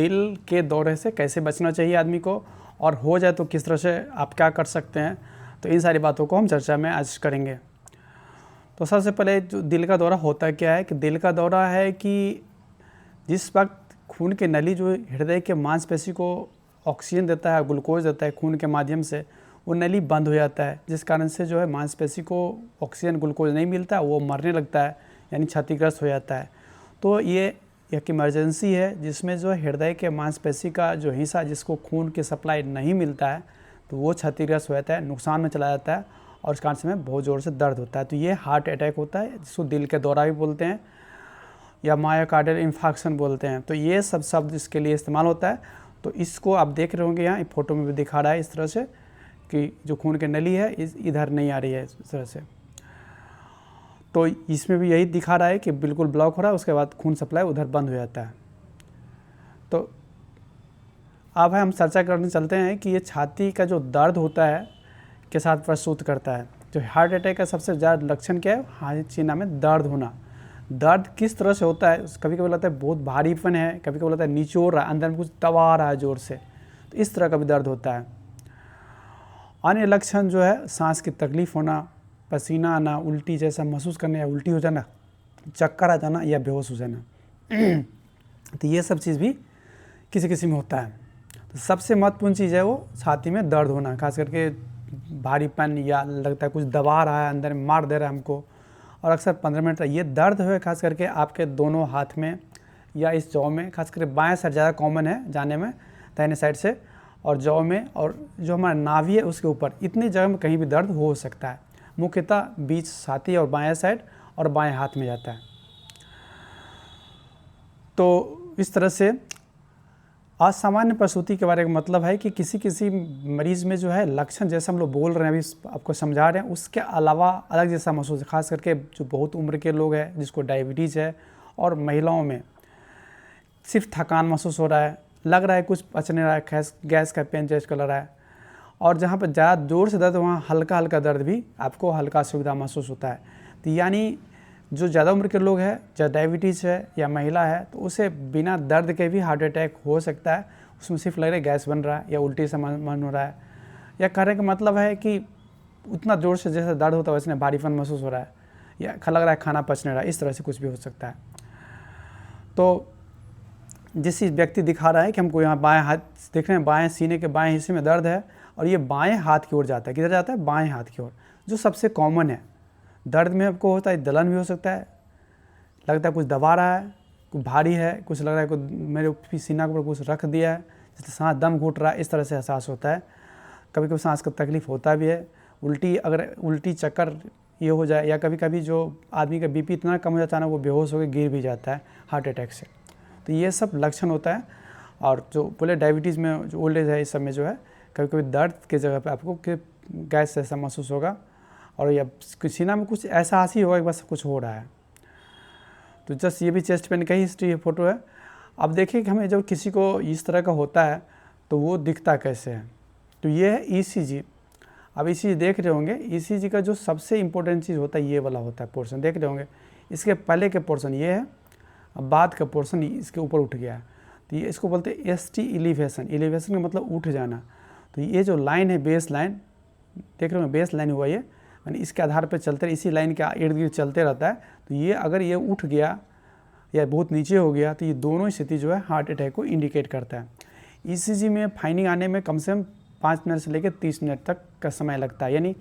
दिल के दौरे से कैसे बचना चाहिए आदमी को, और हो जाए तो किस तरह से आप क्या कर सकते हैं, तो इन सारी बातों को हम चर्चा में आज करेंगे। तो सबसे पहले जो दिल का दौरा होता क्या है कि दिल का दौरा है कि जिस वक्त खून की नली जो हृदय के मांसपेशी को ऑक्सीजन देता है, ग्लूकोज देता है खून के माध्यम से, वो नली बंद हो जाता है, जिस कारण से जो है मांसपेशी को ऑक्सीजन ग्लूकोज नहीं मिलता, वो मरने लगता है, यानी क्षतिग्रस्त हो जाता है। तो ये एक इमरजेंसी है जिसमें जो हृदय के मांसपेशी का जो हिस्सा जिसको खून की सप्लाई नहीं मिलता है, तो वो क्षतिग्रस्त हो जाता है, नुकसान में चला जाता है, और इस कारण से में बहुत ज़ोर से दर्द होता है। तो ये हार्ट अटैक होता है, जिसको दिल के दौरा भी बोलते हैं या मायोकार्डियल इन्फार्क्शन बोलते हैं। तो ये सब शब्द इसके लिए इस्तेमाल होता है। तो इसको आप देख रहे होंगे, यहाँ फोटो में भी दिखा रहा है इस तरह से कि जो खून की नली है इधर नहीं आ रही है इस तरह से। तो इसमें भी यही दिखा रहा है कि बिल्कुल ब्लॉक हो रहा है, उसके बाद खून सप्लाई उधर बंद हो जाता है। तो अब हम चर्चा करने चलते हैं कि ये छाती का जो दर्द होता है के साथ प्रस्तुत करता है। जो हार्ट अटैक का सबसे ज़्यादा लक्षण क्या है, हाथीना में दर्द होना। दर्द किस तरह से होता है, कभी कभी लगता है बहुत भारीपन है, कभी कभी लगता है निचोड़ रहा है, अंदर में कुछ दबा रहा है ज़ोर से, तो इस तरह का भी दर्द होता है। अन्य लक्षण जो है सांस की तकलीफ़ होना, पसीना आना, उल्टी जैसा महसूस करना या उल्टी हो जाना, चक्कर आ जाना या बेहोश हो जाना। तो ये सब चीज़ भी किसी किसी में होता है। तो सबसे महत्वपूर्ण चीज़ है वो छाती में दर्द होना, खास करके भारीपन या लगता है कुछ दबा रहा है, अंदर में मार दे रहा है हमको, और अक्सर 15 मिनट ये दर्द है खास करके आपके दोनों हाथ में या इस जौ में, खास करके बाएं साइड ज़्यादा कॉमन है जाने में, दाहिने साइड से, और जौ में, और जो हमारा नाभि है उसके ऊपर, इतनी जगह में कहीं भी दर्द हो सकता है। मुख्यतः बीच छाती और बाएं साइड और बाएं हाथ में जाता है। तो इस तरह से असामान्य प्रसूति के बारे में मतलब है कि किसी किसी मरीज़ में जो है लक्षण जैसा हम लोग बोल रहे हैं, अभी आपको समझा रहे हैं, उसके अलावा अलग जैसा महसूस है। खास करके जो बहुत उम्र के लोग हैं जिसको डायबिटीज़ है, और महिलाओं में सिर्फ थकान महसूस हो रहा है, लग रहा है कुछ पच नहीं रहा है, गैस का पेन जैसे कर रहा है, और जहाँ पर ज़्यादा जोर से दर्द वहाँ हल्का हल्का दर्द भी आपको हल्का सुविधा महसूस होता है। तो यानी जो ज़्यादा उम्र के लोग हैं, चाहे डायबिटीज़ है या महिला है, तो उसे बिना दर्द के भी हार्ट अटैक हो सकता है। उसमें सिर्फ लग रहा है गैस बन रहा है या उल्टी से मन हो रहा है, या कहने का मतलब है कि उतना ज़ोर से जैसे दर्द होता है वैसे भारीपन महसूस हो रहा है, या लग रहा है खाना पच नहीं रहा है, इस तरह से कुछ भी हो सकता है। तो जिस व्यक्ति दिखा रहा है कि हमको यहाँ बाएं हाथ देख रहे हैं, बाएं सीने के बाएं हिस्से में दर्द है, और ये बाएं हाथ की ओर जाता है। किधर जाता है? बाएं हाथ की ओर, जो सबसे कॉमन है। दर्द में आपको होता है जलन भी हो सकता है, लगता है कुछ दबा रहा है, कुछ भारी है, कुछ लग रहा है कुछ मेरे सीना के ऊपर कुछ रख दिया है, जैसे सांस दम घुट रहा है, इस तरह से एहसास होता है। कभी कभी सांस का तकलीफ होता भी है, उल्टी, अगर उल्टी चक्कर ये हो जाए, या कभी कभी जो आदमी का बीपी इतना कम हो जाता है ना, वो बेहोश होकर गिर भी जाता है हार्ट अटैक से। तो ये सब लक्षण होता है। और जो बोले डायबिटीज़ में जो ओल्ड एज है, इस सब में जो है कभी कभी दर्द के जगह पे आपको गैस जैसा महसूस होगा, और या सीना में कुछ एहसास ही होगा कि बस कुछ हो रहा है। तो जस्ट ये भी चेस्ट पेन का ही हिस्ट्री फोटो है। अब देखिए कि हमें जब किसी को इस तरह का होता है तो वो दिखता कैसे है। तो ये है ईसीजी। अब ईसीजी देख रहे होंगे, ईसीजी का जो सबसे इम्पोर्टेंट चीज़ होता है ये वाला होता है पोर्शन, देख रहे होंगे। इसके पहले के पोर्शन ये है, अब बाद का पोर्शन इसके ऊपर उठ गया है। तो ये इसको बोलते हैं एसटी एलिवेशन। एलिवेशन का मतलब उठ जाना। तो ये जो लाइन है, बेस लाइन, देख रहे हो, बेस लाइन हुआ ये, यानी इसके आधार पर चलते, इसी लाइन के इर्द गिर्द चलते रहता है। तो ये अगर ये उठ गया या बहुत नीचे हो गया, तो ये दोनों स्थिति जो है हार्ट अटैक को इंडिकेट करता है। ईसीजी में फाइंडिंग आने में कम से कम 5 मिनट से लेकर 30 मिनट तक का समय लगता है। यानी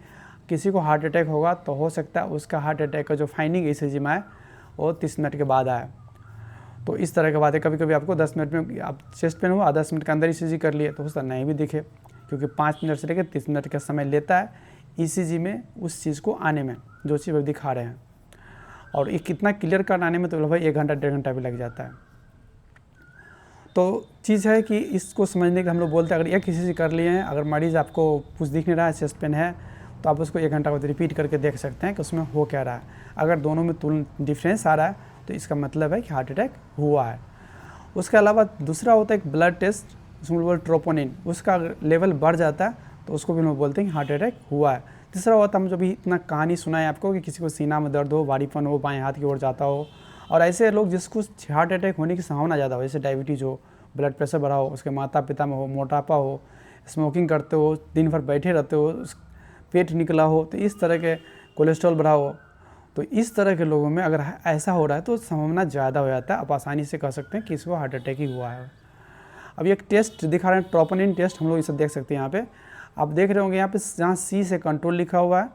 किसी को हार्ट अटैक होगा तो हो सकता है उसका हार्ट अटैक का जो फाइंडिंग ईसीजी में आए वो 30 मिनट के बाद आए। तो इस तरह की बात है। कभी कभी आपको 10 मिनट में, आप चेस्ट पेन हुआ 10 मिनट के अंदर ईसीजी कर लिए तो हो सकता नहीं भी दिखे, क्योंकि 5 मिनट से लेकर 30 मिनट का समय लेता है ईसीजी में उस चीज़ को आने में, जो चीज़ वो दिखा रहे हैं। और ये कितना क्लियर कर आने में तो भाई 1 घंटा 1.5 घंटा भी लग जाता है। तो चीज़ है कि इसको समझने के हम लोग बोलते हैं, अगर एक ईसीजी कर लिए हैं, अगर मरीज़ आपको कुछ दिख नहीं रहा है, चेस्ट पेन है, तो आप उसको 1 घंटा बाद रिपीट करके देख सकते हैं कि उसमें हो क्या रहा है। अगर दोनों में तुलना डिफरेंस आ रहा है तो इसका मतलब है कि हार्ट अटैक हुआ है। उसके अलावा दूसरा होता है एक ब्लड टेस्ट, उसमें बोलते ट्रोपोनिन, उसका लेवल बढ़ जाता है तो उसको भी हम बोलते हैं कि हार्ट अटैक हुआ है। तीसरा होता है, हम जो भी इतना कहानी सुना है आपको कि किसी को सीना में दर्द हो, भारीपन हो, बाएं हाथ की ओर जाता हो, और ऐसे लोग जिसको हार्ट अटैक होने की संभावना ज़्यादा हो, जैसे डायबिटीज़ हो, ब्लड प्रेशर बढ़ा हो, उसके माता पिता में हो, मोटापा हो, स्मोकिंग करते हो, दिन भर बैठे रहते हो, पेट निकला हो, तो इस तरह के कोलेस्ट्रॉल बढ़ा हो, तो इस तरह के लोगों में अगर ऐसा हो रहा है तो संभावना ज़्यादा हो जाता है। आप आसानी से कह सकते हैं कि इसको हार्ट अटैक ही हुआ है। अब एक टेस्ट दिखा रहे हैं, ट्रोपोनिन टेस्ट, हम लोग इसे देख सकते हैं। यहाँ पे आप देख रहे होंगे, यहाँ पे जहाँ सी से कंट्रोल लिखा हुआ है,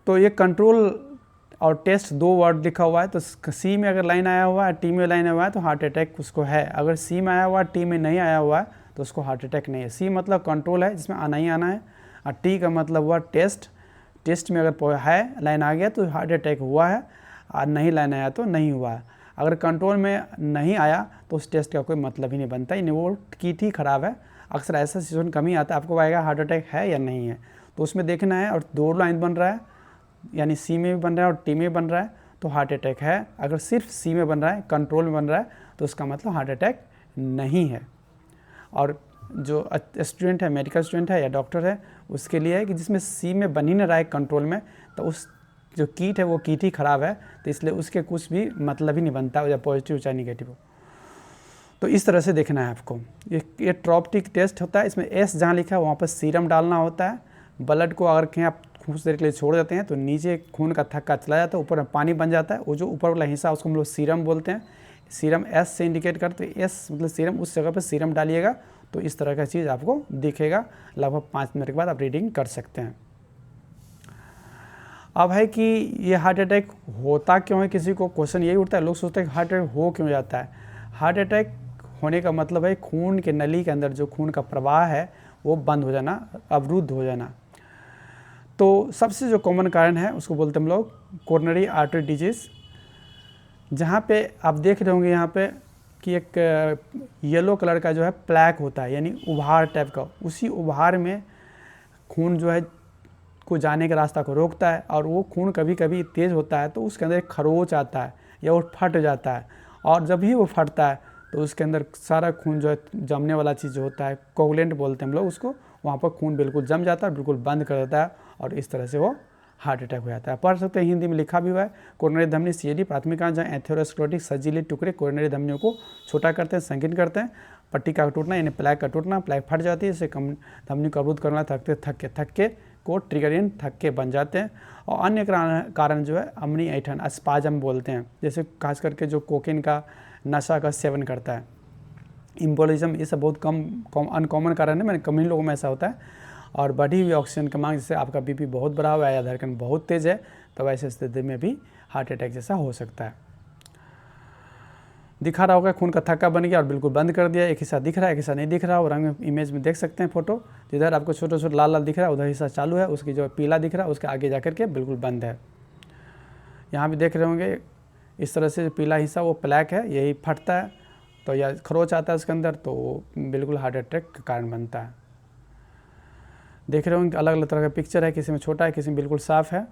तो ये कंट्रोल और टेस्ट 2 वर्ड लिखा हुआ है। तो सी में अगर लाइन आया हुआ है, टी में लाइन आया हुआ है, तो हार्ट अटैक उसको है। अगर सी में आया हुआ है, टी में नहीं आया हुआ है, तो उसको हार्ट अटैक नहीं है। सी मतलब कंट्रोल है, जिसमें आना ही आना है, और टी का मतलब हुआ टेस्ट। टेस्ट में अगर है लाइन आ गया तो हार्ट अटैक हुआ है, और नहीं लाइन आया तो नहीं हुआ है। अगर कंट्रोल में नहीं आया तो उस टेस्ट का कोई मतलब ही नहीं बनता, यानी वो किट ही ख़राब है। अक्सर ऐसा सिचुएशन कम ही आता है, आपको आएगा हार्ट अटैक है या नहीं है, तो उसमें देखना है। और 2 लाइन बन रहा है, यानी सी में भी बन रहा है और टी में बन रहा है, तो हार्ट अटैक है। अगर सिर्फ सी में बन रहा है, कंट्रोल में बन रहा है, तो उसका मतलब हार्ट अटैक नहीं है। और जो स्टूडेंट है, मेडिकल स्टूडेंट है या डॉक्टर है, उसके लिए है कि जिसमें सी में बन ही ना रहा है कंट्रोल में, तो उस जो कीट है वो कीट ही ख़राब है, तो इसलिए उसके कुछ भी मतलब ही नहीं बनता, या पॉजिटिव चाहे निगेटिव हो। तो इस तरह से देखना है आपको। ये ट्रोप्टिक टेस्ट होता है, इसमें एस जहाँ लिखा है वहाँ पर सीरम डालना होता है। ब्लड को अगर कहीं आप कुछ देर के लिए छोड़ देते हैं तो नीचे खून का थक्का चला जाता है, ऊपर में पानी बन जाता है। वो जो ऊपर वाला हिस्सा उसको हम लोग सीरम बोलते हैं। सीरम एस से इंडिकेट करते हैं, एस मतलब सीरम, उस जगह पर सीरम डालिएगा तो इस तरह का चीज़ आपको दिखेगा। लगभग 5 मिनट के बाद आप रीडिंग कर सकते हैं। अब है कि ये हार्ट अटैक होता क्यों है, किसी को क्वेश्चन यही उठता है, लोग सोचते हैं कि हार्ट अटैक हो क्यों जाता है। हार्ट अटैक होने का मतलब है खून के नली के अंदर जो खून का प्रवाह है वो बंद हो जाना, अवरुद्ध हो जाना। तो सबसे जो कॉमन कारण है उसको बोलते हैं हम लोग कोरोनरी आर्टरी डिजीज़। जहाँ पे आप देख रहे होंगे यहाँ पे कि एक येलो कलर का जो है प्लैक होता है, यानी उभार टाइप का, उसी उभार में खून जो है को जाने के रास्ता को रोकता है, और वो खून कभी कभी तेज़ होता है तो उसके अंदर एक खरोच आता है या वो फट जाता है, और जब भी वो फटता है तो उसके अंदर सारा खून जो है जमने वाला चीज़ जो होता है, कोगुलेंट बोलते हैं हम लोग उसको, वहाँ पर खून बिल्कुल जम जाता है, बिल्कुल बंद कर देता है, और इस तरह से वो हार्ट अटैक हो जाता है। पढ़ सकते हैं, हिंदी में लिखा भी हुआ है। कोरोनरी धमनी सीएडी प्राथमिक अंग जहाँ एथेरोस्क्लेरोटिक सजीले टुकड़े कोरोनरी धमनियों को छोटा करते हैं, संकीर्ण करते हैं। पट्टी का टूटना यानी प्लैक का टूटना, प्लैक फट जाती है, इसे धमनी को अवरुद्ध करना, थक्के को ट्रिगर थक्के बन जाते हैं। और अन्य कारण जो है अमनी ऐठन अस्पाजम बोलते हैं, जैसे खास करके जो कोकेन का नशा का सेवन करता है, इम्बोलिज्म, ये सब बहुत कम अनकॉमन कारण है, मैंने कम ही लोगों में ऐसा होता है। और बढ़ी हुई ऑक्सीजन की मांग, जैसे आपका बीपी बहुत बढ़ा हुआ है या धड़कन बहुत तेज़ है, तो वैसे स्थिति में भी हार्ट अटैक जैसा हो सकता है। दिखा रहा होगा खून का थक्का बन गया और बिल्कुल बंद कर दिया, एक हिस्सा दिख रहा है, एक हिस्सा नहीं दिख रहा। और रंग इमेज में देख सकते हैं फोटो, जिधर आपको छोटा छोटा लाल लाल दिख रहा है उधर हिस्सा चालू है, उसकी जो पीला दिख रहा है उसके आगे जाकर के बिल्कुल बंद है। यहाँ भी देख रहे होंगे इस तरह से जो पीला हिस्सा वो प्लैक है, यही फटता है तो या खरोच आता है उसके अंदर, तो वो बिल्कुल हार्ट अटैक का कारण बनता है। देख रहे होंगे अलग अलग तरह का पिक्चर है, किसी में छोटा है, किसी में बिल्कुल साफ़ है।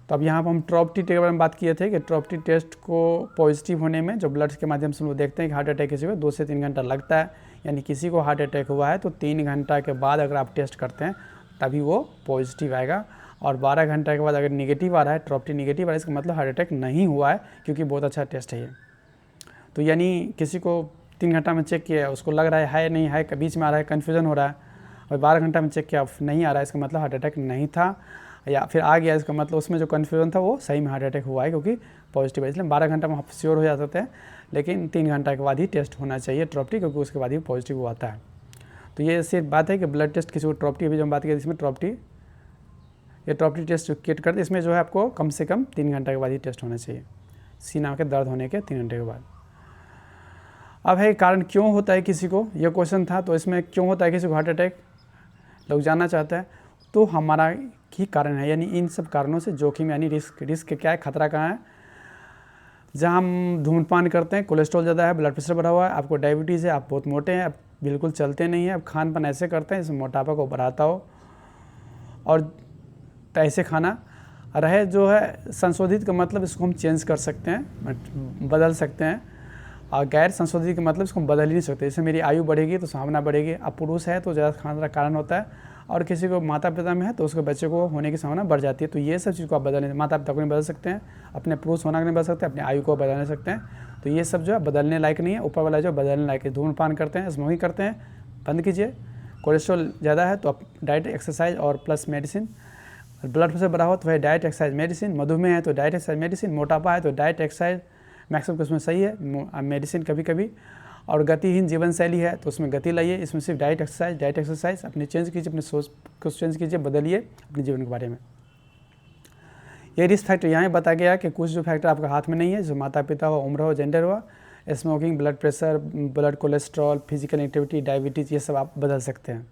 तो अब यहाँ पर हम ट्रोप्टी के बारे में बात किए थे कि ट्रोप्टी टेस्ट को पॉजिटिव होने में जो ब्लड के माध्यम से हम लोग देखते हैं कि हार्ट अटैक किसी को 2 से 3 घंटा लगता है। यानी किसी को हार्ट अटैक हुआ है तो 3 घंटा के बाद अगर आप टेस्ट करते हैं तभी वो पॉजिटिव आएगा। और 12 घंटा के बाद अगर निगेटिव आ रहा है, ट्रोप्टी निगेटिव आ रहा है, इसका मतलब हार्ट अटैक नहीं हुआ है, क्योंकि बहुत अच्छा टेस्ट है ये। तो यानी किसी को 3 घंटा में चेक किया, उसको लग रहा है नहीं है, बीच में आ रहा है, कन्फ्यूजन हो रहा है, और 12 घंटा में चेक किया नहीं आ रहा है, इसका मतलब हार्ट अटैक नहीं था, या फिर आ गया इसका मतलब उसमें जो कन्फ्यूजन था वो सही में हार्ट अटैक हुआ है, क्योंकि पॉजिटिव है। इसलिए 12 घंटा में आप श्योर हो जा सकते हैं, लेकिन 3 घंटा के बाद ही टेस्ट होना चाहिए ट्रोप्टी, क्योंकि उसके बाद ही पॉजिटिव आता है। तो ये सिर्फ बात है कि ब्लड टेस्ट किसी को ट्रोप्टी, अभी जो हम बात की इसमें ट्रोप्टी, ये ट्रोप्टी टेस्ट जो किट करते इसमें जो है आपको कम से कम 3 घंटा के बाद ही टेस्ट होना चाहिए, सीना के दर्द होने के 3 घंटे के बाद। अब है कारण क्यों होता है किसी को, ये क्वेश्चन था, तो इसमें क्यों होता है किसी को हार्ट अटैक लोग जानना चाहते हैं। तो हमारा ही कारण है, यानी इन सब कारणों से जोखिम, यानी रिस्क क्या है, खतरा कहाँ है। जहाँ हम धूम्रपान करते हैं, कोलेस्ट्रॉल ज़्यादा है, ब्लड प्रेशर बढ़ा हुआ है, आपको डायबिटीज़ है, आप बहुत मोटे हैं, आप बिल्कुल चलते नहीं हैं, आप खान पान ऐसे करते हैं इसमें मोटापा को बढ़ाता हो, और ऐसे खाना रहे जो है संशोधित का मतलब इसको हम चेंज कर सकते हैं, बदल सकते हैं, और गैर संशोधित का मतलब इसको हम बदल ही नहीं सकते। जैसे मेरी आयु बढ़ेगी तो संभावना बढ़ेगी, अब पुरुष है तो ज़्यादा खाने का कारण होता है, और किसी को माता पिता में है तो उसके बच्चे को होने की संभावना बढ़ जाती है। तो ये सब चीज़ को आप बदल, माता पिता को नहीं बदल सकते हैं, अपने पुरुष होना को नहीं बदल सकते, अपनी आयु को बदल नहीं सकते हैं, तो ये सब जो है बदलने लायक नहीं है। ऊपर वाला जो बदलने लायक है, धूम्रपान करते हैं, स्मोकिंग करते हैं, बंद कीजिए। कोलेस्ट्रॉल ज़्यादा है तो आप डाइट, एक्सरसाइज और प्लस मेडिसिन। ब्लड प्रेशर बढ़ा हो तो वह डाइट, एक्सरसाइज, मेडिसिन। मधुमेह है तो डाइट, एक्सरसाइज, मेडिसिन। मोटापा है तो डाइट, एक्सरसाइज मैक्सिमम उसमें सही है, मेडिसिन कभी कभी। और गतिहीन जीवन शैली है तो उसमें गति लाइए, इसमें सिर्फ डाइट, एक्सरसाइज अपनी चेंज कीजिए, अपनी सोच को चेंज कीजिए, बदलिए अपने जीवन के बारे में। ये रिस्क फैक्टर यहाँ बता गया कि कुछ जो फैक्टर आपके हाथ में नहीं है, जो माता पिता हो, उम्र हो, जेंडर हुआ, smoking, blood pressure, blood cholesterol, physical activity, diabetes, ये सब आप बदल सकते हैं।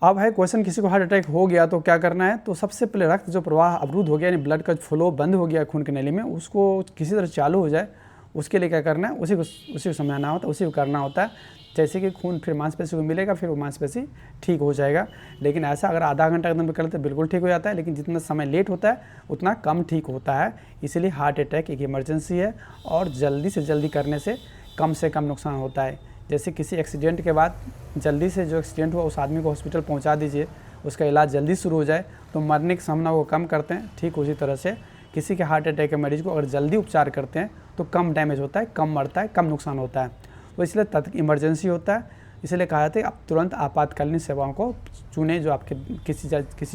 अब है क्वेश्चन, किसी को हार्ट अटैक हो गया तो क्या करना है? तो सबसे पहले रक्त जो प्रवाह अवरुद्ध हो गया, यानी ब्लड का फ्लो बंद हो गया खून की नली में, उसको किसी तरह चालू हो जाए, उसके लिए क्या करना है? उसी को समझाना होता है, उसी को करना होता है। जैसे कि खून फिर मांसपेशी को मिलेगा, फिर वो मांसपेशी ठीक हो जाएगा। लेकिन ऐसा अगर आधा घंटा एकदम कर लेते बिल्कुल ठीक हो जाता है, लेकिन जितना समय लेट होता है उतना कम ठीक होता है। इसलिए हार्ट अटैक एक इमरजेंसी है और जल्दी से जल्दी करने से कम नुकसान होता है। जैसे किसी एक्सीडेंट के बाद जल्दी से जो एक्सीडेंट हुआ उस आदमी को हॉस्पिटल पहुंचा दीजिए, उसका इलाज जल्दी शुरू हो जाए तो मरने की संभावना को कम करते हैं। ठीक उसी तरह से किसी के हार्ट अटैक के मरीज़ को अगर जल्दी उपचार करते हैं तो कम डैमेज होता है, कम मरता है, कम नुकसान होता है। तो इसलिए इमरजेंसी होता है, इसलिए कहा जाता है आप तुरंत आपातकालीन सेवाओं को चुनें। जो आपके किसी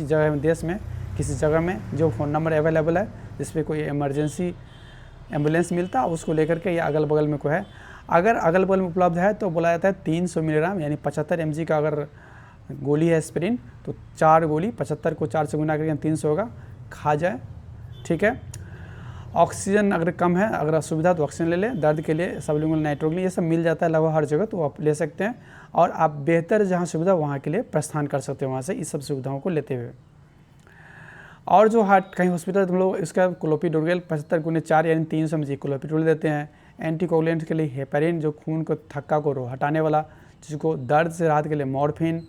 जगह में, देश में किसी जगह में जो फ़ोन नंबर अवेलेबल है जिस पर कोई इमरजेंसी एम्बुलेंस मिलता है, उसको लेकर के या अगल बगल में कोई है, अगर अगल बगल में उपलब्ध है तो बोला जाता है 300 मिलीग्राम यानी 75 mg का अगर गोली है एस्पिरिन, तो 4 गोली 75 को 4 से गुना करके 300 होगा, खा जाए। ठीक है। ऑक्सीजन अगर कम है, अगर असुविधा तो ऑक्सीजन ले लें। दर्द के लिए सबलिंगुअल नाइट्रोग्लिन, ये सब मिल जाता है लगभग हर जगह, तो आप ले सकते हैं। और आप बेहतर जहाँ सुविधा वहाँ के लिए प्रस्थान कर सकते हैं, वहाँ से इस सब सुविधाओं को लेते हुए। और जो हार्ट कहीं हॉस्पिटल तुम लोग इसका क्लोपिडोग्रेल 75 गुने 4 यानी 300 mg क्लोपिडोग्रेल देते हैं। एंटीकोगुलेंट के लिए हेपेरिन, जो खून को थक्का को हटाने वाला, जिसको दर्द से राहत के लिए मॉर्फिन,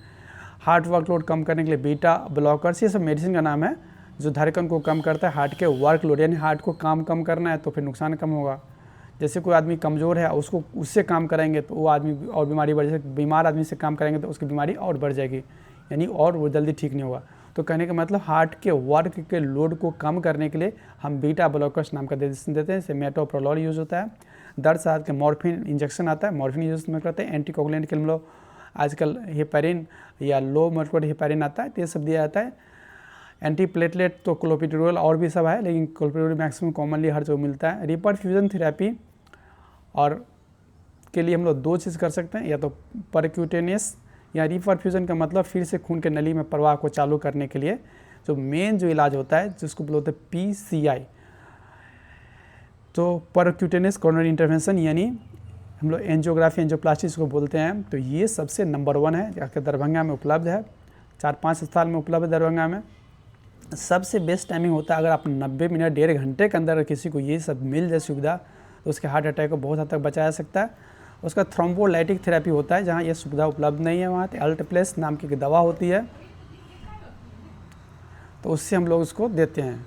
हार्ट वर्कलोड कम करने के लिए बीटा ब्लॉकर्स, ये सब मेडिसिन का नाम है जो धड़कन को कम करता है। हार्ट के वर्कलोड यानी हार्ट को काम कम करना है तो फिर नुकसान कम होगा। जैसे कोई आदमी कमज़ोर है, उसको उससे काम करेंगे तो वो आदमी और बीमारी बढ़ जाएगी। बीमार आदमी से काम करेंगे तो उसकी बीमारी और बढ़ जाएगी, यानी और वो जल्दी ठीक नहीं होगा। तो कहने का मतलब हार्ट के वर्क के लोड को कम करने के लिए हम बीटा ब्लॉकर्स नाम का मेडिसिन देते हैं। जैसे मेटोप्रोलोल यूज़ होता है। दर्द से राहत के मॉर्फिन इंजेक्शन आता है, मॉर्फिन यूज़ में करते हैं। एंटीकोगुलेंट के हम लोग आजकल हेपेरिन या लो मर्क्यूरी हेपेरिन आता है, तो ये सब दिया जाता है। एंटी प्लेटलेट तो क्लोपिडोग्रेल और भी सब है, लेकिन क्लोपिडोग्रेल मैक्सिमम कॉमनली हर जगह मिलता है। रिपरफ्यूजन थेरेपी और के लिए हम लोग 2 चीज़ कर सकते हैं, या तो परक्यूटेनियस या रिपरफ्यूजन का मतलब फिर से खून के नली में प्रवाह को चालू करने के लिए जो मेन जो इलाज होता है, जिसको बोलते हैं PCI, तो परक्यूटेनियस कोरोनरी इंटरवेंशन, यानी हम लोग एंजियोग्राफी, एंजियोप्लास्टी को बोलते हैं। तो ये सबसे नंबर 1 है, जाकर दरभंगा में उपलब्ध है, 4-5 अस्पताल में उपलब्ध है दरभंगा में। सबसे बेस्ट टाइमिंग होता है अगर आप 90 मिनट 1.5 घंटे के अंदर किसी को ये सब मिल जाए सुविधा, तो उसके हार्ट अटैक को बहुत हद तक बचाया जा सकता है। उसका थ्रोम्बोलाइटिक थेरेपी होता है, जहाँ ये सुविधा उपलब्ध नहीं है वहाँ अल्टप्लेस नाम की दवा होती है, तो उससे हम लोग उसको देते हैं।